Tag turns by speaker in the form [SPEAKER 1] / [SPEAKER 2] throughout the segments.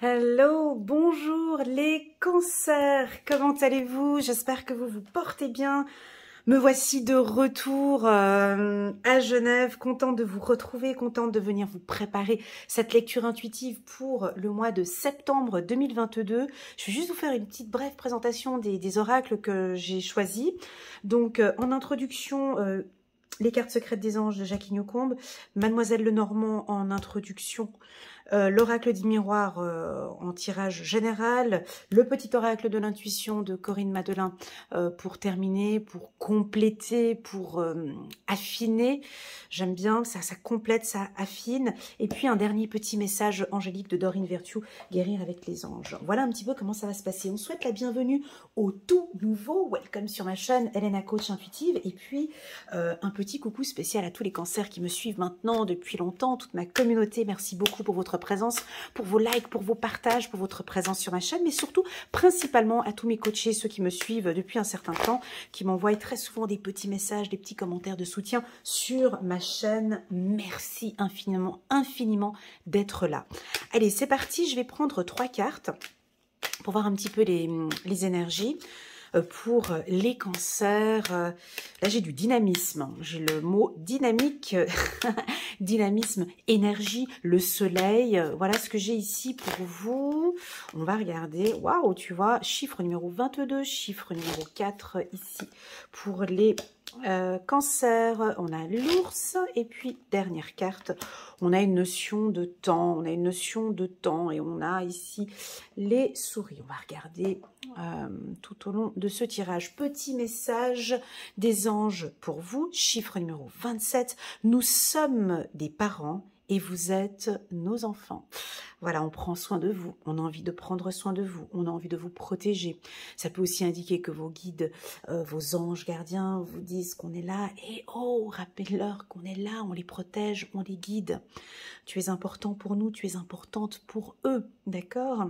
[SPEAKER 1] Hello, bonjour les cancers, comment allez-vous? J'espère que vous vous portez bien. Me voici de retour à Genève, contente de vous retrouver, contente de venir vous préparer cette lecture intuitive pour le mois de septembre 2022. Je vais juste vous faire une petite brève présentation des oracles que j'ai choisis. Donc en introduction, les cartes secrètes des anges de Jacqueline Newcombe, Mademoiselle Lenormand en introduction, l'oracle du miroir en tirage général, le petit oracle de l'intuition de Corinne Madelin pour terminer, pour compléter, pour affiner. J'aime bien, ça complète, ça affine. Et puis un dernier petit message angélique de Dorine Virtue, guérir avec les anges. Voilà un petit peu comment ça va se passer. On souhaite la bienvenue au tout nouveau welcome sur ma chaîne Elena Coach Intuitive. Et puis un petit coucou spécial à tous les cancers qui me suivent maintenant depuis longtemps, toute ma communauté. Merci beaucoup pour votre présence, pour vos likes, pour vos partages, pour votre présence sur ma chaîne, mais surtout, principalement à tous mes coachés, ceux qui me suivent depuis un certain temps, qui m'envoient très souvent des petits messages, des petits commentaires de soutien sur ma chaîne. Merci infiniment, infiniment d'être là. Allez, c'est parti, je vais prendre 3 cartes pour voir un petit peu les énergies. Pour les cancers, là j'ai du dynamisme, j'ai le mot dynamique, dynamisme, énergie, le soleil, voilà ce que j'ai ici pour vous. On va regarder, waouh, tu vois, chiffre numéro 22, chiffre numéro 4 ici pour les cancer, on a l'ours et puis dernière carte, on a une notion de temps, et on a ici les souris. On va regarder tout au long de ce tirage. Petit message des anges pour vous, chiffre numéro 27, nous sommes des parents et vous êtes nos enfants. Voilà, on prend soin de vous, on a envie de prendre soin de vous, on a envie de vous protéger. Ça peut aussi indiquer que vos guides, vos anges gardiens vous disent qu'on est là. Et oh, rappelez-leur qu'on est là, on les protège, on les guide. Tu es important pour nous, tu es importante pour eux, d'accord ?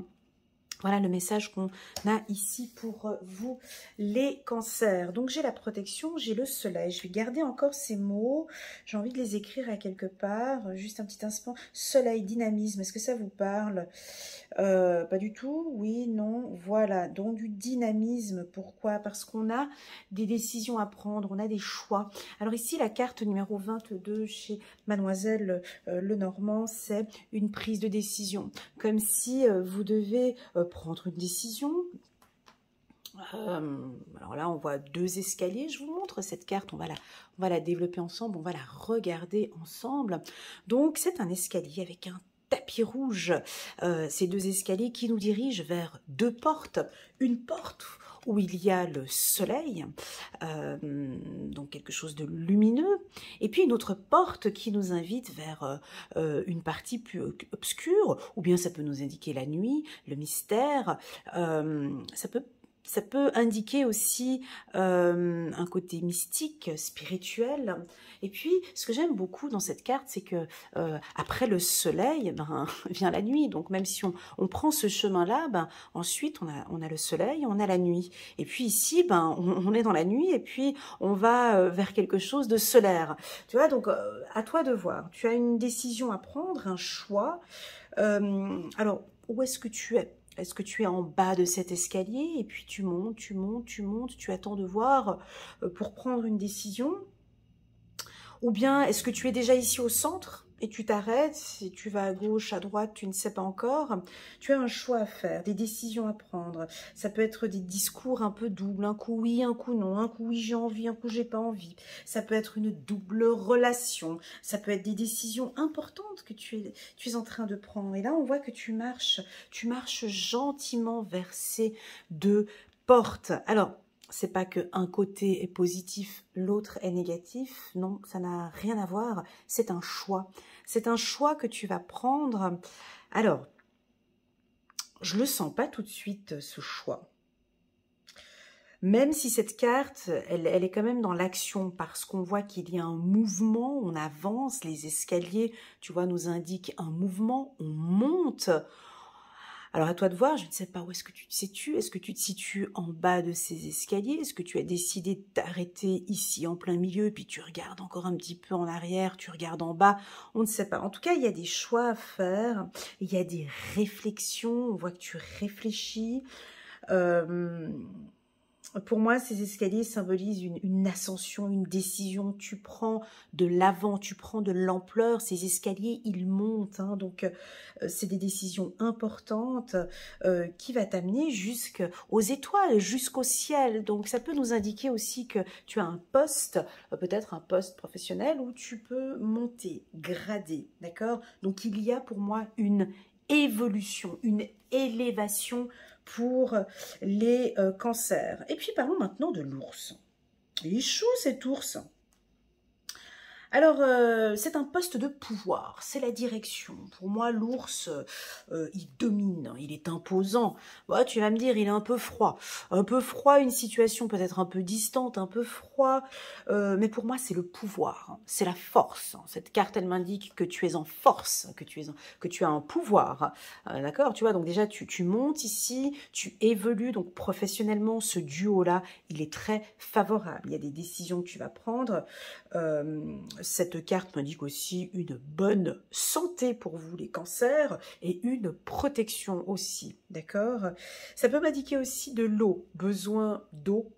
[SPEAKER 1] Voilà le message qu'on a ici pour vous, les cancers. Donc, j'ai la protection, j'ai le soleil. Je vais garder encore ces mots. J'ai envie de les écrire à quelque part. Juste un petit instant. Soleil, dynamisme, est-ce que ça vous parle? Pas du tout. Oui, non. Voilà. Donc, du dynamisme. Pourquoi? Parce qu'on a des décisions à prendre. On a des choix. Alors, ici, la carte numéro 22 chez Mademoiselle Lenormand, c'est une prise de décision. Comme si vous devez prendre une décision. Alors là, on voit 2 escaliers. Je vous montre cette carte. On va la développer ensemble. On va la regarder ensemble. Donc, c'est un escalier avec un tapis rouge. Ces 2 escaliers qui nous dirigent vers 2 portes. Une porte où il y a le soleil, donc quelque chose de lumineux, et puis une autre porte qui nous invite vers une partie plus obscure, ou bien ça peut nous indiquer la nuit, le mystère, ça peut indiquer aussi un côté mystique, spirituel. Et puis, ce que j'aime beaucoup dans cette carte, c'est que après le soleil, ben, vient la nuit. Donc, même si on prend ce chemin-là, ben, ensuite, on a le soleil, on a la nuit. Et puis ici, ben, on est dans la nuit et puis on va vers quelque chose de solaire. Tu vois, donc, à toi de voir. Tu as une décision à prendre, un choix. Alors, où est-ce que tu es? Est-ce que tu es en bas de cet escalier et puis tu montes, tu montes, tu montes, tu attends de voir pour prendre une décision? Ou bien est-ce que tu es déjà ici au centre et tu t'arrêtes et tu vas à gauche, à droite, tu ne sais pas encore? Tu as un choix à faire, des décisions à prendre. Ça peut être des discours un peu doubles, un coup oui, un coup non, un coup oui j'ai envie, un coup j'ai pas envie. Ça peut être une double relation, ça peut être des décisions importantes que tu es en train de prendre. Et là on voit que tu marches gentiment vers ces 2 portes. Alors, c'est pas que un côté est positif, l'autre est négatif. Non, ça n'a rien à voir. C'est un choix. C'est un choix que tu vas prendre. Alors, je le sens pas tout de suite, ce choix. Même si cette carte, elle est quand même dans l'action, parce qu'on voit qu'il y a un mouvement, on avance, les escaliers, tu vois, nous indiquent un mouvement, on monte. Alors à toi de voir, je ne sais pas où est-ce que tu te situes. Est-ce que tu te situes en bas de ces escaliers? Est-ce que tu as décidé de t'arrêter ici en plein milieu, puis tu regardes encore un petit peu en arrière, tu regardes en bas? On ne sait pas. En tout cas, il y a des choix à faire, il y a des réflexions, on voit que tu réfléchis. Pour moi, ces escaliers symbolisent une ascension, une décision. Tu prends de l'avant, tu prends de l'ampleur. Ces escaliers, ils montent. Hein, donc, c'est des décisions importantes qui va t'amener jusqu'aux étoiles, jusqu'au ciel. Donc, ça peut nous indiquer aussi que tu as un poste, peut-être un poste professionnel où tu peux monter, grader. D'accord? Donc, il y a pour moi une évolution, une élévation pour les cancers. Et puis parlons maintenant de l'ours. Il est chaud cet ours. Alors, c'est un poste de pouvoir, c'est la direction. Pour moi, l'ours, il domine, il est imposant. Bah, tu vas me dire, il est un peu froid. Un peu froid, une situation peut-être un peu distante, un peu froid. Mais pour moi, c'est le pouvoir, hein, c'est la force. Cette carte, elle m'indique que tu es en force, que tu as un pouvoir. D'accord? Tu vois, donc déjà, tu montes ici, tu évolues. Donc, professionnellement, ce duo-là, il est très favorable. Il y a des décisions que tu vas prendre. Cette carte m'indique aussi une bonne santé pour vous les cancers et une protection aussi, d'accord? Ça peut m'indiquer aussi de l'eau, besoin d'eau,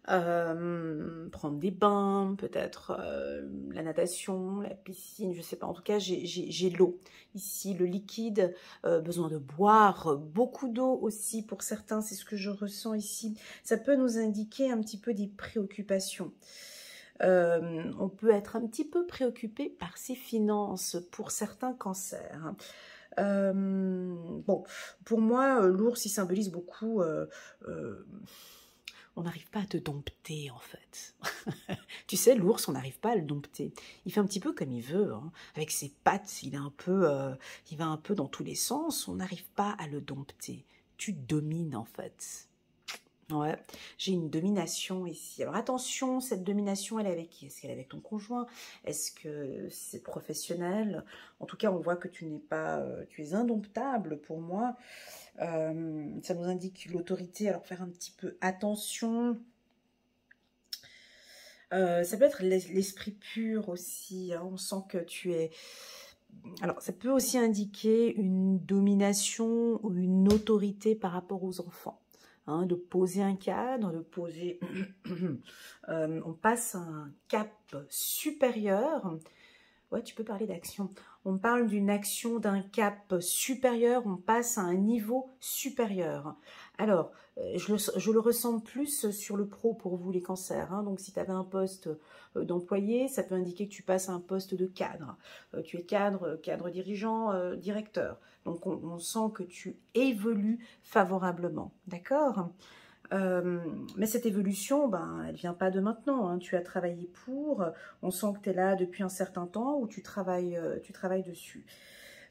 [SPEAKER 1] prendre des bains, peut-être la natation, la piscine, je sais pas, en tout cas j'ai l'eau ici, le liquide, besoin de boire beaucoup d'eau aussi pour certains, c'est ce que je ressens ici. Ça peut nous indiquer un petit peu des préoccupations. On peut être un petit peu préoccupé par ses finances pour certains cancers. Bon, pour moi, l'ours, il symbolise beaucoup... on n'arrive pas à te dompter, en fait. Tu sais, l'ours, on n'arrive pas à le dompter. Il fait un petit peu comme il veut. Hein. Avec ses pattes, il va un peu dans tous les sens. On n'arrive pas à le dompter. Tu domines, en fait. Ouais, j'ai une domination ici. Alors attention, cette domination, elle est avec qui? Est-ce qu'elle est avec ton conjoint? Est-ce que c'est professionnel? En tout cas, on voit que tu n'es pas, tu es indomptable pour moi. Ça nous indique l'autorité. Alors faire un petit peu attention. Ça peut être l'esprit pur aussi. Hein. On sent que tu es... Alors, ça peut aussi indiquer une domination ou une autorité par rapport aux enfants. Hein, de poser un cadre, de poser... on passe à un cap supérieur. Ouais, tu peux parler d'action. On parle d'une action, d'un cap supérieur, on passe à un niveau supérieur. Alors, je le ressens plus sur le pro pour vous, les cancers. Hein. Donc, si tu avais un poste d'employé, ça peut indiquer que tu passes à un poste de cadre. Tu es cadre dirigeant, directeur. Donc, on sent que tu évolues favorablement. D'accord ? Mais cette évolution, ben, elle vient pas de maintenant. Hein. Tu as travaillé pour, on sent que tu es là depuis un certain temps où tu travailles dessus.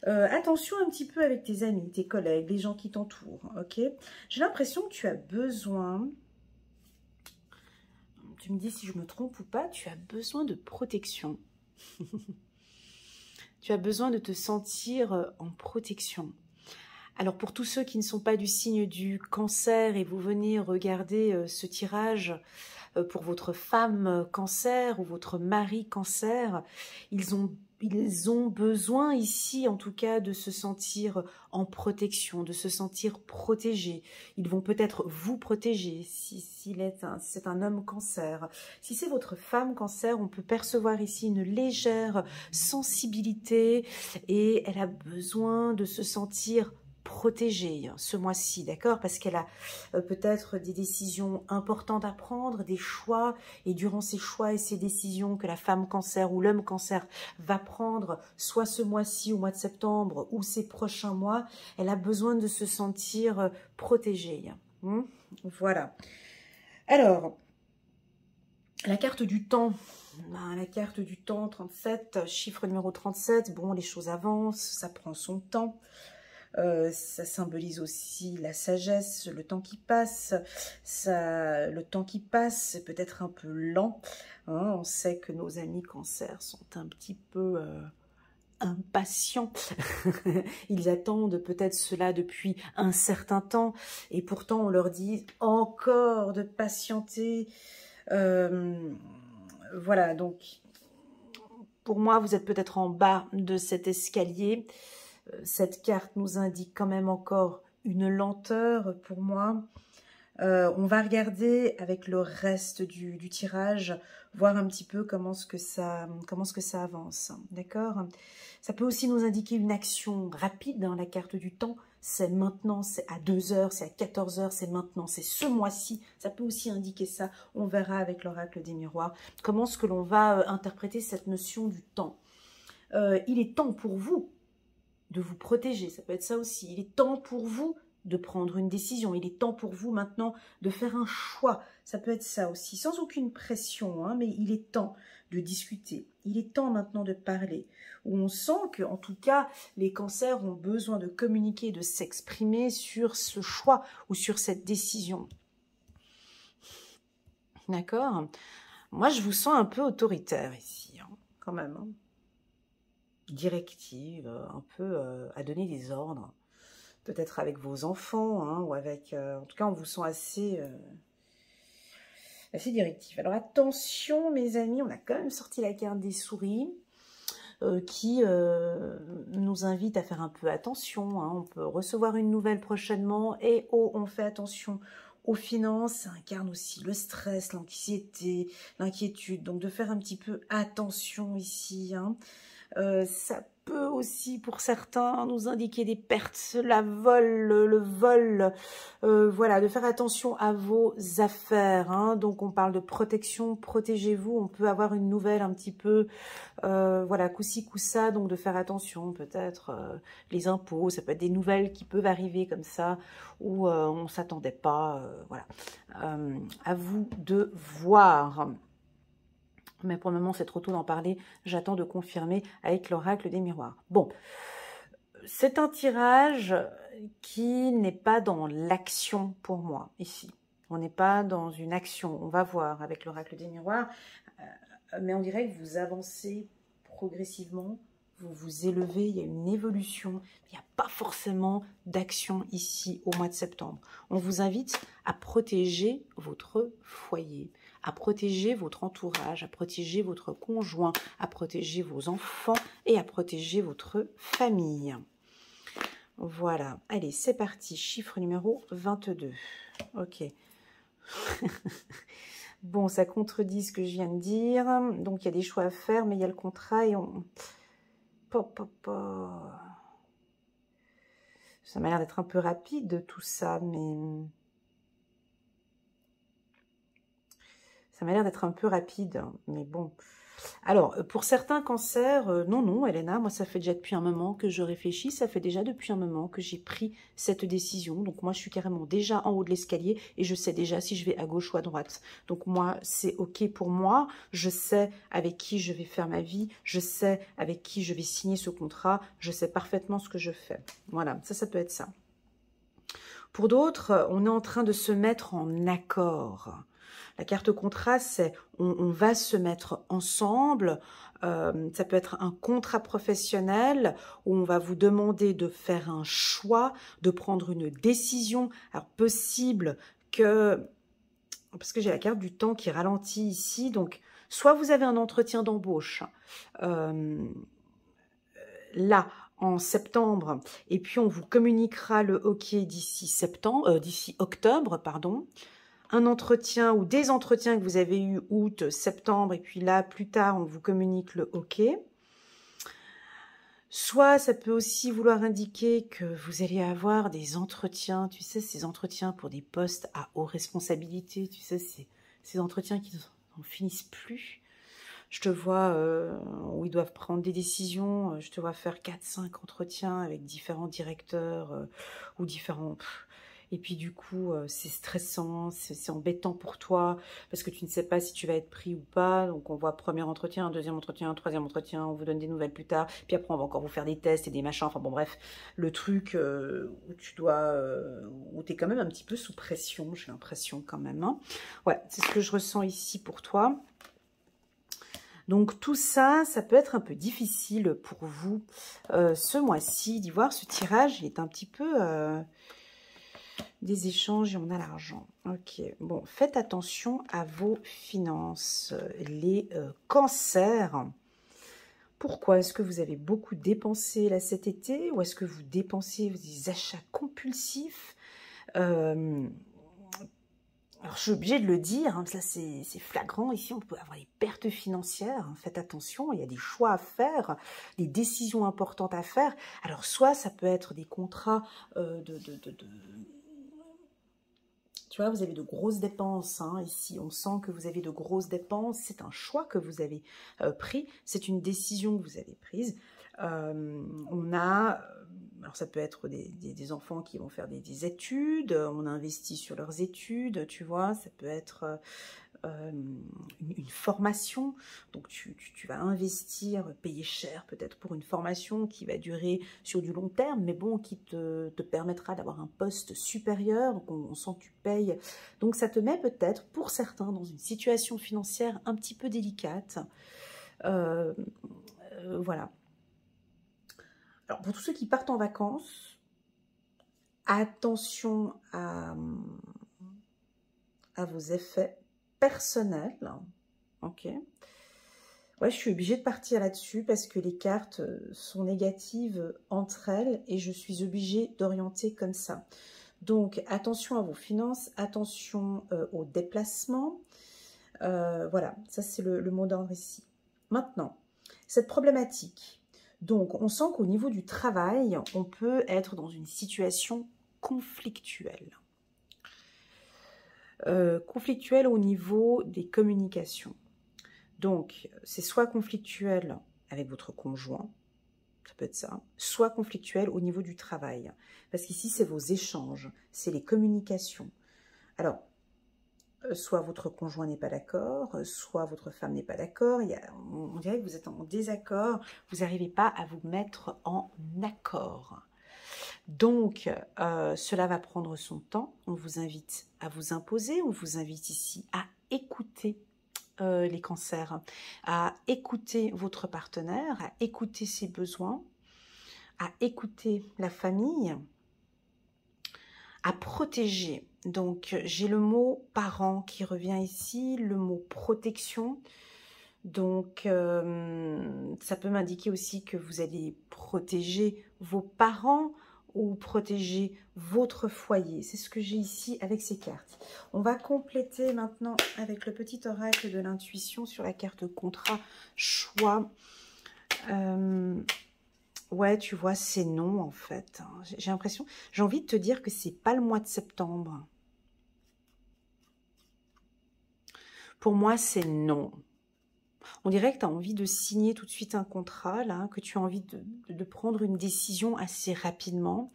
[SPEAKER 1] Attention un petit peu avec tes amis, tes collègues, les gens qui t'entourent. Ok. J'ai l'impression que tu as besoin, tu me dis si je me trompe ou pas, tu as besoin de protection. Tu as besoin de te sentir en protection. Alors pour tous ceux qui ne sont pas du signe du cancer et vous venez regarder ce tirage pour votre femme cancer ou votre mari cancer, ils ont besoin ici en tout cas de se sentir en protection, de se sentir protégés. Ils vont peut-être vous protéger si c'est un homme cancer. Si c'est votre femme cancer, on peut percevoir ici une légère sensibilité et elle a besoin de se sentir protégée ce mois-ci, d'accord? Parce qu'elle a peut-être des décisions importantes à prendre, des choix, et durant ces choix et ces décisions que la femme cancer ou l'homme cancer va prendre, soit ce mois-ci, au mois de septembre, ou ces prochains mois, elle a besoin de se sentir protégée. Voilà. Alors, la carte du temps. La carte du temps, 37, chiffre numéro 37, bon, les choses avancent, ça prend son temps. Ça symbolise aussi la sagesse, le temps qui passe. Le temps qui passe, c'est peut-être un peu lent. Hein. On sait que nos amis cancers sont un petit peu impatients. Ils attendent peut-être cela depuis un certain temps et pourtant on leur dit encore de patienter. Voilà, donc pour moi, vous êtes peut-être en bas de cet escalier. Cette carte nous indique quand même encore une lenteur pour moi. On va regarder avec le reste du tirage, voir un petit peu comment ce que ça avance, d'accord? Ça peut aussi nous indiquer une action rapide, hein, la carte du temps, c'est maintenant, c'est à 2 heures, c'est à 14 heures, c'est maintenant, c'est ce mois-ci, ça peut aussi indiquer ça. On verra avec l'oracle des miroirs comment est-ce que l'on va interpréter cette notion du temps. Il est temps pour vous de vous protéger, ça peut être ça aussi. Il est temps pour vous de prendre une décision. Il est temps pour vous maintenant de faire un choix. Ça peut être ça aussi, sans aucune pression, hein, mais il est temps de discuter. Il est temps maintenant de parler. Où on sent que, en tout cas, les cancers ont besoin de communiquer, de s'exprimer sur ce choix ou sur cette décision. D'accord? Moi, je vous sens un peu autoritaire ici, hein, quand même. Hein. Directive, un peu à donner des ordres. Peut-être avec vos enfants, hein, ou avec... en tout cas, on vous sent assez directif. Alors, attention, mes amis, on a quand même sorti la carte des souris qui nous invite à faire un peu attention. Hein. On peut recevoir une nouvelle prochainement et on fait attention aux finances. Ça incarne aussi le stress, l'anxiété, l'inquiétude. Donc, de faire un petit peu attention ici, hein. Ça peut aussi, pour certains, nous indiquer des pertes, le vol, voilà, de faire attention à vos affaires, hein. Donc, on parle de protection, protégez-vous, on peut avoir une nouvelle un petit peu, voilà, coup-ci, coup-ça, donc de faire attention, peut-être les impôts, ça peut être des nouvelles qui peuvent arriver comme ça, où on ne s'attendait pas, voilà. À vous de voir. Mais pour le moment, c'est trop tôt d'en parler. J'attends de confirmer avec l'oracle des miroirs. Bon, c'est un tirage qui n'est pas dans l'action pour moi, ici. On n'est pas dans une action. On va voir avec l'oracle des miroirs. Mais on dirait que vous avancez progressivement. Vous vous élevez, il y a une évolution. Il n'y a pas forcément d'action ici au mois de septembre. On vous invite à protéger votre foyer, à protéger votre entourage, à protéger votre conjoint, à protéger vos enfants et à protéger votre famille. Voilà. Allez, c'est parti. Chiffre numéro 22. Ok. Bon, ça contredit ce que je viens de dire. Donc, il y a des choix à faire, mais il y a le contrat et on... Ça m'a l'air d'être un peu rapide, tout ça, mais... Ça m'a l'air d'être un peu rapide, mais bon. Alors, pour certains cancers, non, Elena, moi, ça fait déjà depuis un moment que je réfléchis, ça fait déjà depuis un moment que j'ai pris cette décision. Donc, moi, je suis carrément déjà en haut de l'escalier et je sais déjà si je vais à gauche ou à droite. Donc, moi, c'est OK pour moi. Je sais avec qui je vais faire ma vie. Je sais avec qui je vais signer ce contrat. Je sais parfaitement ce que je fais. Voilà, ça peut être ça. Pour d'autres, on est en train de se mettre en accord. La carte contrat, c'est on va se mettre ensemble. Ça peut être un contrat professionnel où on va vous demander de faire un choix, de prendre une décision. Alors, possible que... Parce que j'ai la carte du temps qui ralentit ici. Donc, soit vous avez un entretien d'embauche là, en septembre, et puis on vous communiquera le OK d'ici octobre, pardon. Un entretien ou des entretiens que vous avez eu août, septembre, et puis là, plus tard, on vous communique le OK. Soit ça peut aussi vouloir indiquer que vous allez avoir des entretiens, tu sais, ces entretiens pour des postes à haute responsabilité, tu sais, ces entretiens qui n'en finissent plus. Je te vois où ils doivent prendre des décisions, je te vois faire 4-5 entretiens avec différents directeurs ou différents... Et puis du coup, c'est stressant, c'est embêtant pour toi, parce que tu ne sais pas si tu vas être pris ou pas. Donc on voit premier entretien, deuxième entretien, troisième entretien, on vous donne des nouvelles plus tard. Puis après, on va encore vous faire des tests et des machins. Enfin bon, bref, le truc où tu dois... où tu es quand même un petit peu sous pression, j'ai l'impression quand même. Hein. Ouais, c'est ce que je ressens ici pour toi. Donc tout ça, ça peut être un peu difficile pour vous ce mois-ci d'y voir. Ce tirage est un petit peu des échanges et on a l'argent. Ok, bon, faites attention à vos finances, les cancers. Pourquoi? Est-ce que vous avez beaucoup dépensé là cet été ou est-ce que vous dépensez des achats compulsifs? Alors, je suis obligée de le dire, hein, ça c'est flagrant. Ici, on peut avoir des pertes financières. Hein, faites attention, il y a des choix à faire, des décisions importantes à faire. Alors, soit ça peut être des contrats tu vois, vous avez de grosses dépenses. Hein, ici, on sent que vous avez de grosses dépenses. C'est un choix que vous avez pris. C'est une décision que vous avez prise. On a... Alors, ça peut être des enfants qui vont faire des études, on investit sur leurs études, tu vois, ça peut être une formation, donc tu vas investir, payer cher peut-être pour une formation qui va durer sur du long terme, mais bon, qui te permettra d'avoir un poste supérieur, donc on sent que tu payes, donc ça te met peut-être, pour certains, dans une situation financière un petit peu délicate, voilà. Alors, pour tous ceux qui partent en vacances, attention à vos effets personnels. Ok. Ouais, je suis obligée de partir là-dessus parce que les cartes sont négatives entre elles et je suis obligée d'orienter comme ça. Donc, attention à vos finances, attention aux déplacements. Voilà, ça c'est le mot d'ordre ici. Maintenant, cette problématique. Donc, on sent qu'au niveau du travail, on peut être dans une situation conflictuelle. Conflictuelle au niveau des communications. Donc, c'est soit conflictuel avec votre conjoint, ça peut être ça, soit conflictuel au niveau du travail. Parce qu'ici, c'est vos échanges, c'est les communications. Alors, soit votre conjoint n'est pas d'accord, soit votre femme n'est pas d'accord. On dirait que vous êtes en désaccord, vous n'arrivez pas à vous mettre en accord. Donc, cela va prendre son temps. On vous invite à vous imposer, on vous invite ici à écouter les cancers, à écouter votre partenaire, à écouter ses besoins, à écouter la famille, à protéger. Donc, j'ai le mot parent qui revient ici, le mot protection. Donc, ça peut m'indiquer aussi que vous allez protéger vos parents ou protéger votre foyer. C'est ce que j'ai ici avec ces cartes. On va compléter maintenant avec le petit oracle de l'intuition sur la carte contrat choix. Ouais, tu vois, c'est non en fait. J'ai l'impression, j'ai envie de te dire que c'est pas le mois de septembre. Pour moi, c'est non. On dirait que tu as envie de signer tout de suite un contrat, là, que tu as envie de prendre une décision assez rapidement.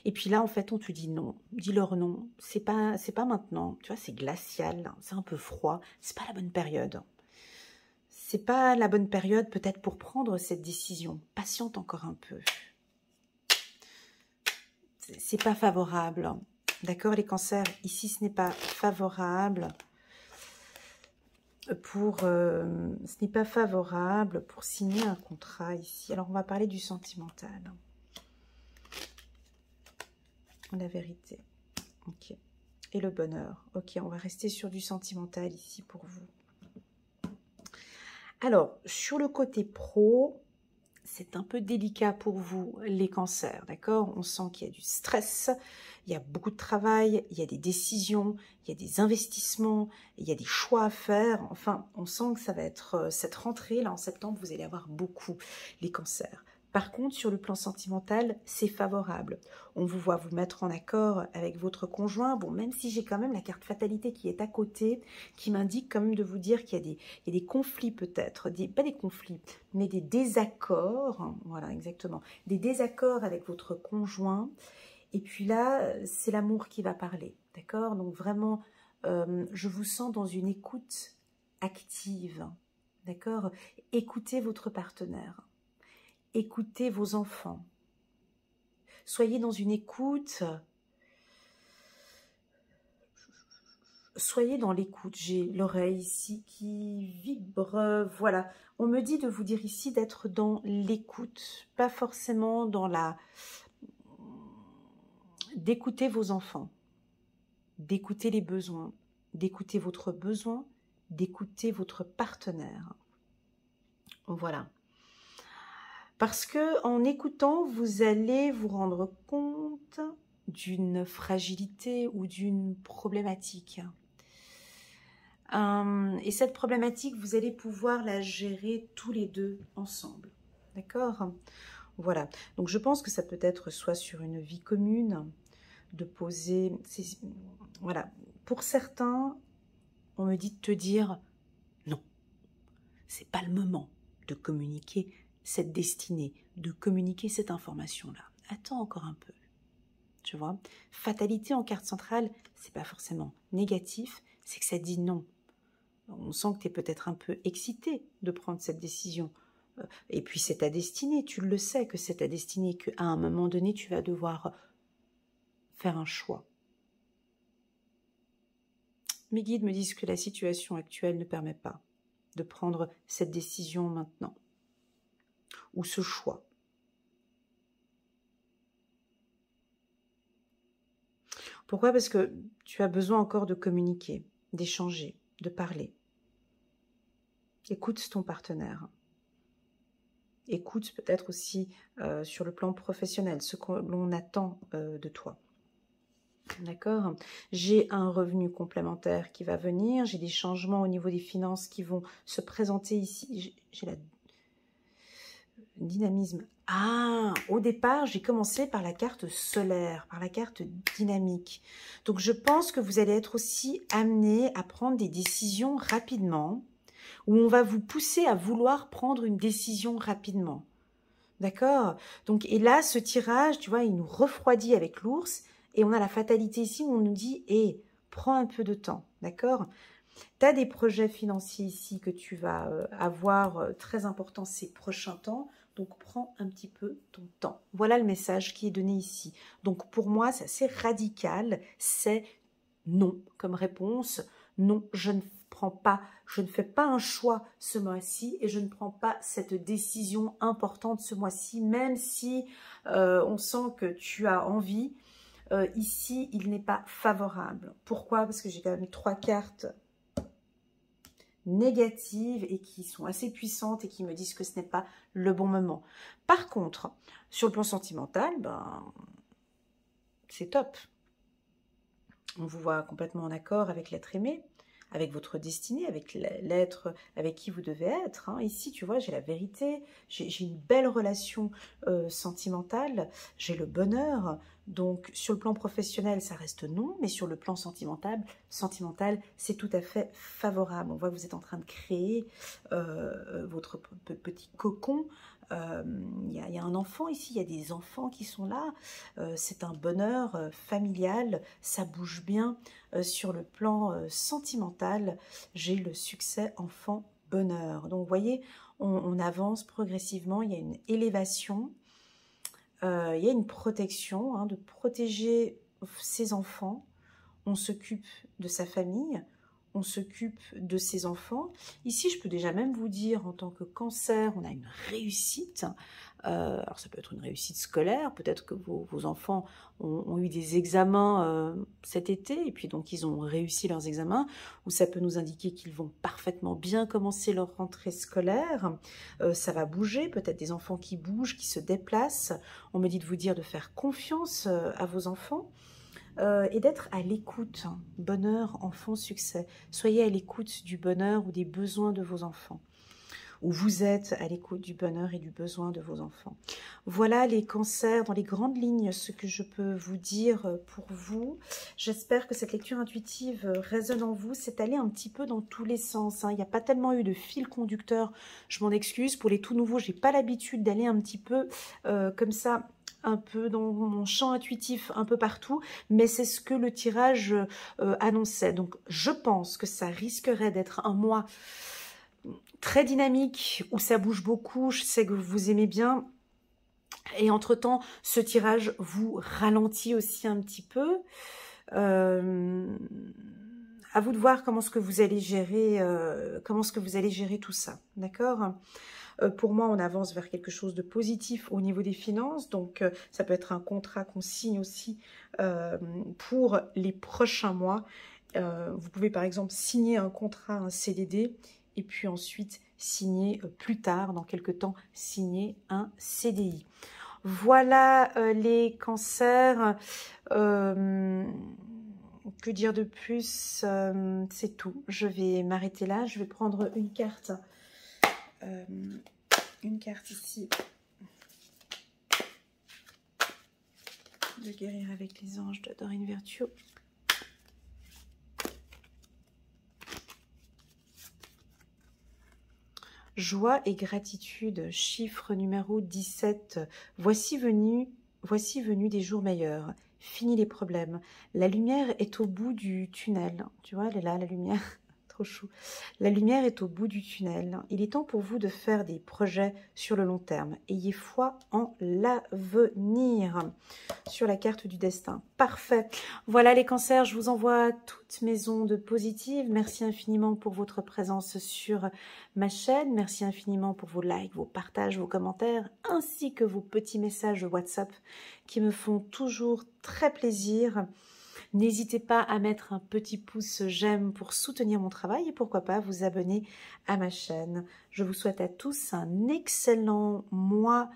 [SPEAKER 1] Et puis là, en fait, on te dit non. Dis-leur non. C'est pas maintenant. Tu vois, c'est glacial, c'est un peu froid. C'est pas la bonne période. C'est pas la bonne période peut-être pour prendre cette décision. Patiente encore un peu. C'est pas favorable. D'accord, les cancers, ici, ce n'est pas favorable. Ce n'est pas favorable pour signer un contrat ici. Alors, on va parler du sentimental. La vérité. Ok. Et le bonheur. Ok, on va rester sur du sentimental ici pour vous. Alors, sur le côté pro, c'est un peu délicat pour vous, les cancers, d'accord? On sent qu'il y a du stress, il y a beaucoup de travail, il y a des décisions, il y a des investissements, il y a des choix à faire. Enfin, on sent que ça va être cette rentrée, là, en septembre, vous allez avoir beaucoup, les cancers. Par contre, sur le plan sentimental, c'est favorable. On vous voit vous mettre en accord avec votre conjoint. Bon, même si j'ai quand même la carte fatalité qui est à côté, qui m'indique quand même de vous dire qu'il y a des conflits peut-être, pas des conflits, mais des désaccords. Voilà, exactement. Des désaccords avec votre conjoint. Et puis là, c'est l'amour qui va parler, d'accord? Donc vraiment, je vous sens dans une écoute active, d'accord? Écoutez votre partenaire. Écoutez vos enfants. Soyez dans une écoute soyez dans l'écoute. J'ai l'oreille ici qui vibre. Voilà. On me dit de vous dire ici d'être dans l'écoute, pas forcément dans la... d'écouter vos enfants, d'écouter les besoins, d'écouter votre besoin, d'écouter votre partenaire. Voilà. Parce que en écoutant, vous allez vous rendre compte d'une fragilité ou d'une problématique. Et cette problématique, vous allez pouvoir la gérer tous les deux ensemble. D'accord? Voilà. Donc, je pense que ça peut être soit sur une vie commune, de poser... Voilà. Pour certains, on me dit de te dire non. C'est pas le moment de communiquer cette destinée, de communiquer cette information-là. Attends encore un peu. Tu vois? Fatalité en carte centrale, c'est pas forcément négatif, c'est que ça dit non. On sent que tu es peut-être un peu excité de prendre cette décision. Et puis c'est ta destinée, tu le sais que c'est ta destinée, qu'à un moment donné, tu vas devoir faire un choix. Mes guides me disent que la situation actuelle ne permet pas de prendre cette décision maintenant, ou ce choix. Pourquoi? Parce que tu as besoin encore de communiquer, d'échanger, de parler. Écoute ton partenaire. Écoute peut-être aussi sur le plan professionnel, ce que l'on attend de toi. D'accord? J'ai un revenu complémentaire qui va venir, j'ai des changements au niveau des finances qui vont se présenter ici. J'ai la dynamisme. Ah, au départ, j'ai commencé par la carte solaire, par la carte dynamique. Donc, je pense que vous allez être aussi amené à prendre des décisions rapidement, où on va vous pousser à vouloir prendre une décision rapidement. D'accord? Donc, et là, ce tirage, tu vois, il nous refroidit avec l'ours, et on a la fatalité ici où on nous dit, prends un peu de temps, d'accord? Tu as des projets financiers ici que tu vas avoir très importants ces prochains temps, donc prends un petit peu ton temps. Voilà le message qui est donné ici. Donc pour moi, c'est assez radical, c'est non comme réponse. Non, je ne fais pas un choix ce mois-ci et je ne prends pas cette décision importante ce mois-ci, même si on sent que tu as envie. Ici, il n'est pas favorable. Pourquoi? Parce que j'ai quand même 3 cartes négatives et qui sont assez puissantes et qui me disent que ce n'est pas le bon moment. Par contre, sur le plan sentimental, c'est top. On vous voit complètement en accord avec l'être aimé, avec votre destinée, avec l'être avec qui vous devez être. Hein. Ici, tu vois, j'ai la vérité, j'ai une belle relation sentimentale, j'ai le bonheur. Donc, sur le plan professionnel, ça reste non, mais sur le plan sentimental, c'est tout à fait favorable. On voit que vous êtes en train de créer votre petit cocon. Il y a un enfant ici, il y a des enfants qui sont là. C'est un bonheur familial, ça bouge bien. Sur le plan sentimental, j'ai le succès enfant-bonheur. Donc, vous voyez, on avance progressivement, il y a une élévation. Il y a une protection, hein, de protéger ses enfants. On s'occupe de sa famille, on s'occupe de ses enfants. Ici, je peux déjà même vous dire, en tant que Cancer, on a une réussite. Alors, ça peut être une réussite scolaire. Peut-être que vos enfants ont eu des examens cet été, et puis donc ils ont réussi leurs examens, ou ça peut nous indiquer qu'ils vont parfaitement bien commencer leur rentrée scolaire. Ça va bouger, peut-être des enfants qui bougent, qui se déplacent. On me dit de vous dire de faire confiance à vos enfants. Et d'être à l'écoute. Bonheur, enfant, succès. Soyez à l'écoute du bonheur ou des besoins de vos enfants. Ou vous êtes à l'écoute du bonheur et du besoin de vos enfants. Voilà les cancers, dans les grandes lignes, ce que je peux vous dire pour vous. J'espère que cette lecture intuitive résonne en vous. C'est allé un petit peu dans tous les sens. Hein. Il n'y a pas tellement eu de fil conducteur. Je m'en excuse. Pour les tout nouveaux, je n'ai pas l'habitude d'aller un petit peu comme ça, un peu dans mon champ intuitif, un peu partout, mais c'est ce que le tirage annonçait. Donc, je pense que ça risquerait d'être un mois très dynamique, où ça bouge beaucoup. Je sais que vous aimez bien. Et entre-temps, ce tirage vous ralentit aussi un petit peu. à vous de voir comment est-ce que vous allez gérer, tout ça, d'accord? Pour moi, on avance vers quelque chose de positif au niveau des finances. Donc, ça peut être un contrat qu'on signe aussi pour les prochains mois. Vous pouvez par exemple signer un contrat, un CDD, et puis ensuite signer plus tard, dans quelques temps, signer un CDI. Voilà les cancers. Que dire de plus? C'est tout. Je vais m'arrêter là. Je vais prendre une carte. Une carte ici. De guérir avec les anges de Dorine Virtue. Joie et gratitude, chiffre numéro 17. Voici venu des jours meilleurs. Fini les problèmes. La lumière est au bout du tunnel. Tu vois, elle est là, la lumière. Trop chou. La lumière est au bout du tunnel. Il est temps pour vous de faire des projets sur le long terme. Ayez foi en l'avenir. Sur la carte du destin. Parfait. Voilà les cancers, je vous envoie toutes mes ondes positives. Merci infiniment pour votre présence sur ma chaîne. Merci infiniment pour vos likes, vos partages, vos commentaires, ainsi que vos petits messages WhatsApp qui me font toujours très plaisir. N'hésitez pas à mettre un petit pouce j'aime pour soutenir mon travail et pourquoi pas vous abonner à ma chaîne. Je vous souhaite à tous un excellent mois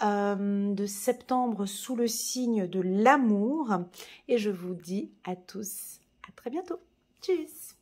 [SPEAKER 1] de septembre sous le signe de l'amour et je vous dis à tous à très bientôt. Tchuss!